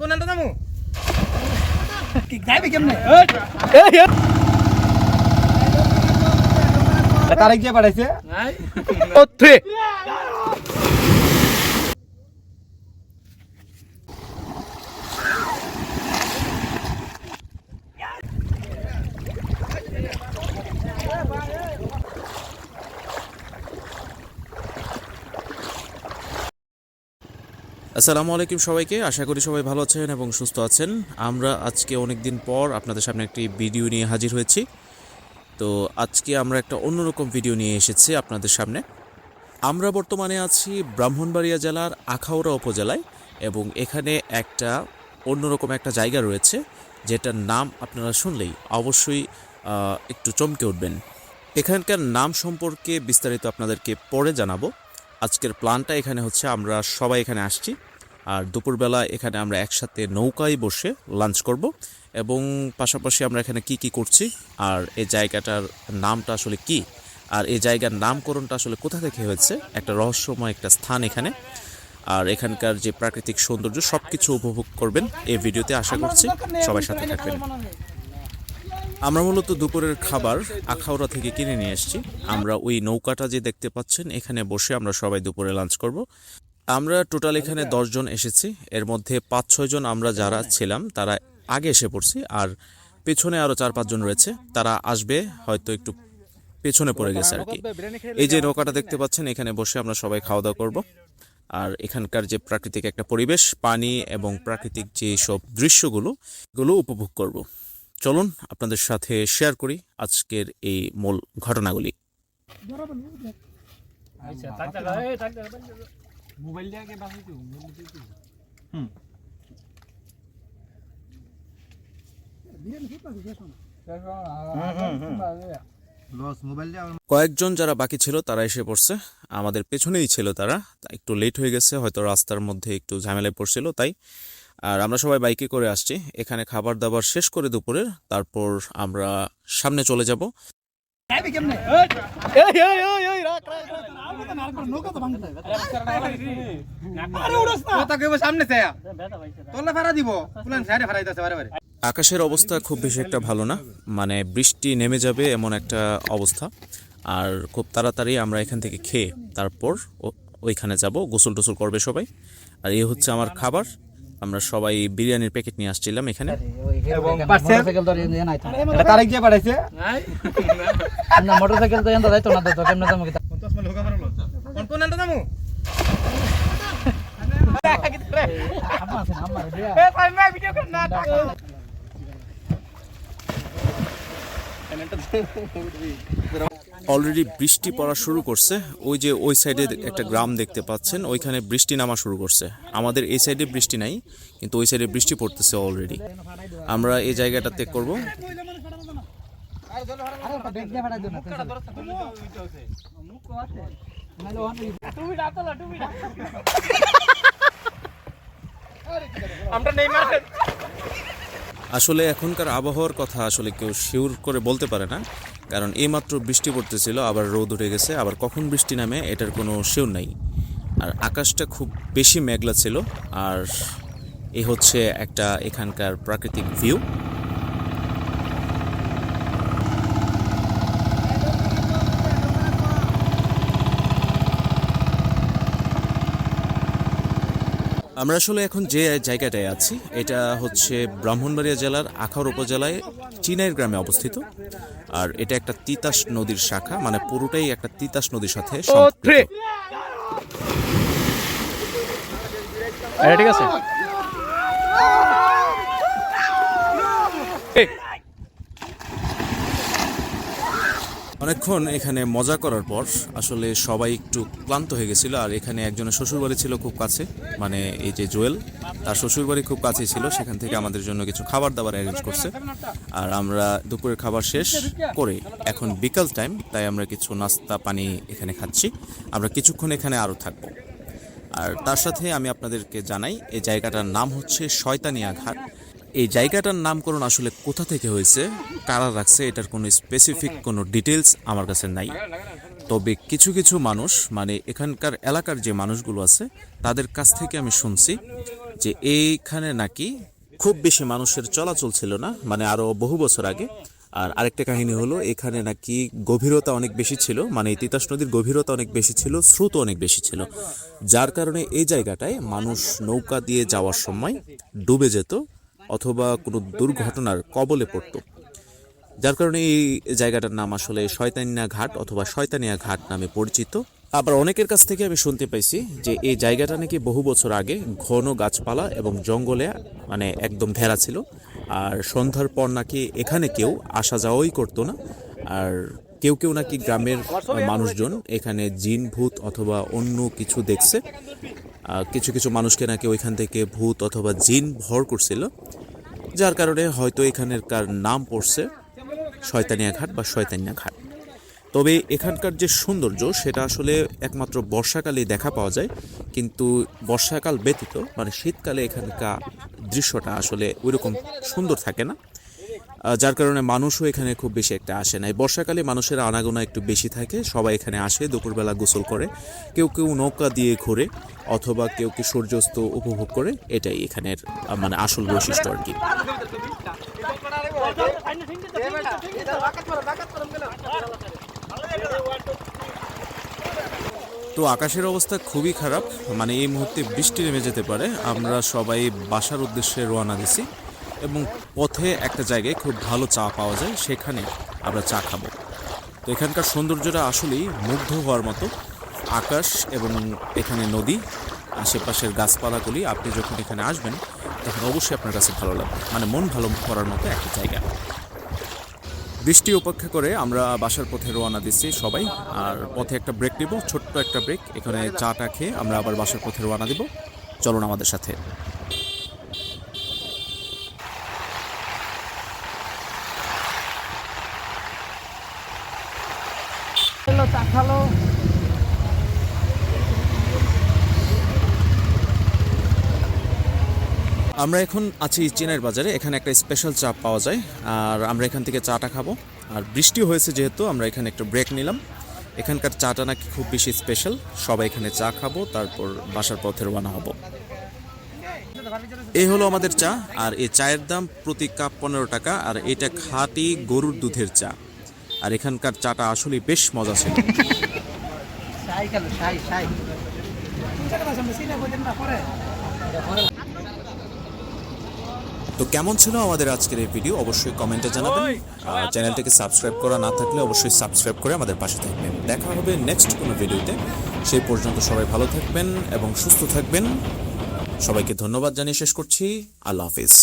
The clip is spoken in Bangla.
কোন আনতে যামু কি যাইবে কেমনে তারিখ দিয়ে পাঠাইছে আসসালামু আলাইকুম সবাইকে, আশা করি সবাই ভালো আছেন এবং সুস্থ আছেন। আমরা আজকে অনেক দিন পর আপনাদের সামনে একটি ভিডিও নিয়ে হাজির হয়েছি। তো আজকে আমরা একটা অন্যরকম ভিডিও নিয়ে এসেছি আপনাদের সামনে। আমরা বর্তমানে আছি ব্রাহ্মণবাড়িয়া জেলার আখাউড়া উপজেলায় এবং এখানে একটা অন্যরকম একটা জায়গা রয়েছে যেটার নাম আপনারা শুনলেই অবশ্যই একটু চমকে উঠবেন। এখানকার নাম সম্পর্কে বিস্তারিত আপনাদেরকে পরে জানাবো। আজকের প্ল্যানটা এখানে হচ্ছে আমরা সবাই এখানে আসছি, আর দুপুরবেলা এখানে আমরা একসাথে নৌকায় বসে লাঞ্চ করব এবং পাশাপাশি আমরা এখানে কি করছি আর এই জায়গাটার নামটা আসলে কি, আর এই জায়গার নামকরণটা আসলে কোথা থেকে হয়েছে, একটা রহস্যময় একটা স্থান এখানে, আর এখানকার যে প্রাকৃতিক সৌন্দর্য সব কিছু উপভোগ করবেন এই ভিডিওতে। আশা করছি সবাই সাথে থাকবেন। আমরা মূলত দুপুরের খাবার আখাউড়া থেকে কিনে নিয়ে এসেছি। আমরা ওই নৌকাটা যে দেখতে পাচ্ছেন এখানে বসে আমরা সবাই দুপুরে লাঞ্চ করব। আমরা টোটাল এখানে 10 জন এসেছি, এর মধ্যে 5-6 জন আমরা যারা ছিলাম তারা আগে এসে পড়ছি, আর পেছনে আরও 4-5 জন রয়েছে, তারা আসবে হয়তো একটু পেছনে পড়ে গেছে আর কি। এই যে নৌকাটা দেখতে পাচ্ছেন এখানে বসে আমরা সবাই খাওয়া দাওয়া করব, আর এখানকার যে প্রাকৃতিক একটা পরিবেশ, পানি এবং প্রাকৃতিক যে সব দৃশ্যগুলো উপভোগ করব। চলুন আপনাদের সাথে শেয়ার করি আজকের এই মূল ঘটনাগুলি। কয়েকজন যারা বাকি ছিল তারা এসে পড়ছে, আমাদের পেছনেই ছিল তারা, একটু লেট হয়ে গেছে, হয়তো রাস্তার মধ্যে একটু ঝামেলায় পড়ছিল তাই। আর আমরা সবাই বাইকে করে আসছি, এখানে খাবার দাবার শেষ করে দুপুরের তারপর আমরা সামনে চলে যাব। আকাশের অবস্থা খুব বেশি একটা ভালো না, মানে বৃষ্টি নেমে যাবে এমন একটা অবস্থা। আর খুব তাড়াতাড়ি আমরা এখান থেকে খেয়ে তারপর ওইখানে যাব, গোসল টোসল করবে সবাই। আর এই হচ্ছে আমার খাবার। আমরা সবাই বিরিয়ানির প্যাকেট নিয়ে আসছিলাম এখানে। তারিখ দিয়ে পাঠাইছে মোটরসাইকেল তো এন্ড যাইতো না তো কেমনে যাবো কোন আনতে যামু অলরেডি বৃষ্টি পড়া শুরু করছে। ওই যে ওই সাইডে একটা গ্রাম দেখতে পাচ্ছেন, ওইখানে বৃষ্টি নামা শুরু করছে। আমাদের এই সাইডে বৃষ্টি নাই, কিন্তু ওই সাইডে বৃষ্টি পড়তেছে অলরেডি। আমরা এই জায়গাটাতে করব। আসলে এখনকার আবহাওয়ার কথা আসলে কেউ শিওর করে বলতে পারে না, কারণ এইমাত্র বৃষ্টি পড়তেছিল, আবার রোদ উঠে গেছে, আবার কখন বৃষ্টি নামে এটার কোনো শিওর নাই। আর আকাশটা খুব বেশি মেঘলা ছিল, আর এই হচ্ছে একটা এখানকার প্রাকৃতিক ভিউ। আমরা আসলে এখন যে জায়গাটায় আছি এটা হচ্ছে ব্রাহ্মণবাড়িয়া জেলার আখাউড়া উপজেলায় চিনাইর গ্রামে অবস্থিত, আর এটা একটা তিতাস নদীর শাখা, মানে পুরোটাই একটা তিতাস নদীর সাথে সম্পৃক্ত। ঠিক আছে অনেকক্ষণ এখানে মজা করার পর আসলে সবাই একটু ক্লান্ত হয়ে গেছিল। আর এখানে একজনের শ্বশুরবাড়ি ছিল খুব কাছে, মানে এই যে জুয়েল, তার শ্বশুরবাড়ি খুব কাছেই ছিল, সেখান থেকে আমাদের জন্য কিছু খাবার দাবার অ্যারেঞ্জ করছে। আর আমরা দুপুরের খাবার শেষ করে এখন বিকাল টাইম, তাই আমরা কিছু নাস্তা পানি এখানে খাচ্ছি। আমরা কিছুক্ষণ এখানে আরও থাকবো। আর তার সাথে আমি আপনাদেরকে জানাই এই জায়গাটার নাম হচ্ছে শয়তানিয়া ঘাট। এই জায়গাটার নামকরণ আসলে কোথা থেকে হয়েছে, কারা রাখছে, এটার কোনো স্পেসিফিক কোনো ডিটেলস আমার কাছে নাই। তবে কিছু কিছু মানুষ, মানে এখানকার এলাকার যে মানুষগুলো আছে তাদের কাছ থেকে আমি শুনছি যে এইখানে নাকি খুব বেশি মানুষের চলাচল ছিল না, মানে আরো বহু বছর আগে। আর আরেকটা কাহিনী হলো, এখানে নাকি গভীরতা অনেক বেশি ছিল, মানে এই তিতাস নদীর গভীরতা অনেক বেশি ছিল, স্রোত অনেক বেশি ছিল, যার কারণে এই জায়গাটায় মানুষ নৌকা দিয়ে যাওয়ার সময় ডুবে যেত অথবা কোনো দুর্ঘটনার কবলে পড়তো। যার কারণে এই জায়গাটার নাম আসলে শয়তানিয়া ঘাট অথবা শয়তানিয়া ঘাট নামে পরিচিত। আবার অনেকের কাছ থেকে আমি শুনতে পাইছি যে এই জায়গাটা নাকি বহু বছর আগে ঘন গাছপালা এবং জঙ্গলে মানে একদম ঘেরা ছিল, আর সন্ধ্যার পর নাকি এখানে কেউ আসা যাওয়াই করতো না। আর কেউ কেউ নাকি গ্রামের মানুষজন এখানে জিন ভূত অথবা অন্য কিছু দেখছে। কিছু কিছু মানুষকে নাকি ওইখান থেকে ভূত অথবা জিন ভর করছিল, যার কারণে হয়তো এখানকার নাম পড়ছে শয়তানিয়া ঘাট বা শয়তানিয়া ঘাট। তবে এখানকার যে সৌন্দর্য সেটা আসলে একমাত্র বর্ষাকালেই দেখা পাওয়া যায়, কিন্তু বর্ষাকাল ব্যতীত মানে শীতকালে এখানকার দৃশ্যটা আসলে ওইরকম সুন্দর থাকে না, যার কারণে মানুষও এখানে খুব বেশি একটা আসে না। বর্ষাকালে মানুষের আনাগোনা একটু বেশি থাকে, সবাই এখানে আসে, দুপুরবেলা গোসল করে, কেউ কেউ নৌকা দিয়ে ঘোরে অথবা কেউ কেউ সূর্যাস্ত উপভোগ করে। এটাই এখানের মানে আসল বৈশিষ্ট্য আর কি। তো আকাশের অবস্থা খুবই খারাপ, মানে এই মুহূর্তে বৃষ্টি নেমে যেতে পারে। আমরা সবাই বাসার উদ্দেশ্যে রওনা দিছি এবং পথে একটা জায়গায় খুব ভালো চা পাওয়া যায়, সেখানে আমরা চা খাবো। তো এখানকার সৌন্দর্যটা আসলেই মুগ্ধ হওয়ার মতো। আকাশ এবং এখানে নদী, আশেপাশের গাছপালাগুলি, আপনি যখন এখানে আসবেন তখন অবশ্যই আপনার কাছে ভালো লাগবে, মানে মন ভালো করার মতো একটা জায়গা। বৃষ্টি উপেক্ষা করে আমরা বাসার পথে রওনা দিচ্ছি সবাই, আর পথে একটা ব্রেক নিব, ছোট্ট একটা ব্রেক। এখানে চাটা খেয়ে আমরা আবার বাসার পথে রওনা দিব। চলুন আমাদের সাথে। আমরা এখন আছি চেনাইর বাজারে, এখানে একটা স্পেশাল চা পাওয়া যায়, আর আমরা এখান থেকে চাটা খাবো। আর বৃষ্টি হয়েছে যেহেতু আমরা এখানে একটা ব্রেক নিলাম। এখানকার চাটা নাকি খুব বেশি স্পেশাল, সবাই এখানে চা খাবো, তারপর বাসার পথে রওনা হব। এই হলো আমাদের চা, আর এই চায়ের দাম প্রতি কাপ 15 টাকা, আর এটা খাঁটি গরুর দুধের চা। আর এখানকার চাটা আসলে বেশ মজা ছিল। তো কেমন ছিল আমাদের আজকের এই ভিডিও অবশ্যই কমেন্টে জানাবেন। আর চ্যানেলটিকে সাবস্ক্রাইব করা না থাকলে অবশ্যই সাবস্ক্রাইব করে আমাদের পাশে থাকবেন। দেখা হবে নেক্সট কোনো ভিডিওতে। সেই পর্যন্ত সবাই ভালো থাকবেন এবং সুস্থ থাকবেন। সবাইকে ধন্যবাদ জানিয়ে শেষ করছি। আল্লাহ হাফিজ।